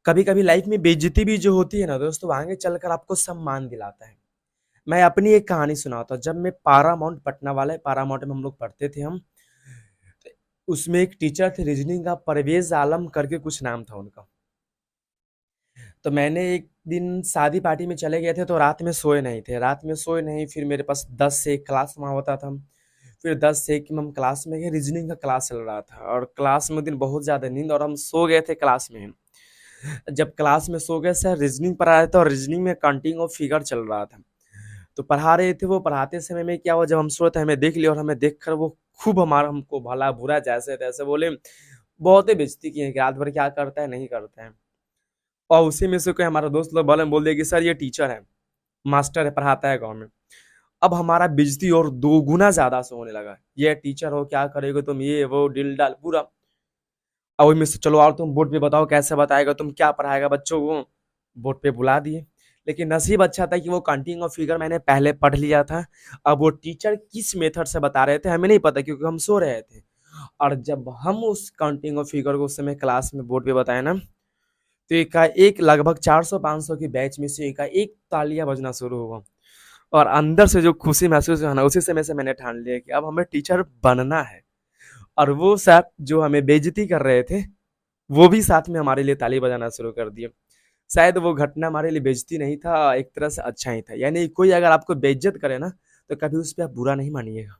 कभी कभी लाइफ में बेइज्जती भी जो होती है ना दोस्तों, आगे चलकर आपको सम्मान दिलाता है। मैं अपनी एक कहानी सुनाता हूँ। जब मैं पारामाउंट पटना वाला है, पारामाउंट में हम लोग पढ़ते थे हम। उसमें एक टीचर थे रीजनिंग का, परवेज आलम करके कुछ नाम था उनका। तो मैंने एक दिन शादी पार्टी में चले गए थे, तो रात में सोए नहीं थे, रात में सोए नहीं। फिर मेरे पास 10 से 1 क्लास वहाँ होता था। फिर 10 से 1 में हम क्लास में गए, रीजनिंग का क्लास चल रहा था, और क्लास में दिन बहुत ज़्यादा नींद, और हम सो गए थे क्लास में। जब क्लास में सो गए सर, रीजनिंग पढ़ा रहे थे, और रीजनिंग में काउंटिंग ऑफ फिगर चल रहा था। तो पढ़ा रहे थे, वो पढ़ाते समय में क्या हुआ, जब हम सोए थे हमें देख लिया, और हमें देखकर वो खूब हमारा हमको भला बुरा जैसे तैसे बोले। बहुत ही बेइज्जती किए कि रात भर क्या करता है नहीं करता है। और उसी में से कोई हमारा दोस्त लोग बोल दिया कि सर ये टीचर है, मास्टर है, पढ़ाता है गाँव में। अब हमारा बेइज्जती और 2 गुना ज्यादा से होने लगा। ये टीचर हो, क्या करेगा तुम, ये वो डिल डाल पूरा। और वही में से चलो और तुम बोर्ड पे बताओ कैसे बताएगा, तुम क्या पढ़ाएगा बच्चों को। बोर्ड पे बुला दिए। लेकिन नसीब अच्छा था कि वो काउंटिंग ऑफ फिगर मैंने पहले पढ़ लिया था। अब वो टीचर किस मेथड से बता रहे थे हमें नहीं पता, क्योंकि हम सो रहे थे। और जब हम उस काउंटिंग ऑफ फिगर को उस समय क्लास में बोर्ड पे बताए ना, तो एक लगभग 400-500 की बैच में से एक तालियां बजना शुरू हुआ। और अंदर से जो खुशी महसूस हुआ ना, उसी समय से मैंने ठान लिया कि अब हमें टीचर बनना है। और वो सर जो हमें बेइज्जती कर रहे थे, वो भी साथ में हमारे लिए ताली बजाना शुरू कर दिए। शायद वो घटना हमारे लिए बेइज्जती नहीं था, एक तरह से अच्छा ही था। यानी कोई अगर आपको बेइज्जत करे ना, तो कभी उस पे आप बुरा नहीं मानिएगा।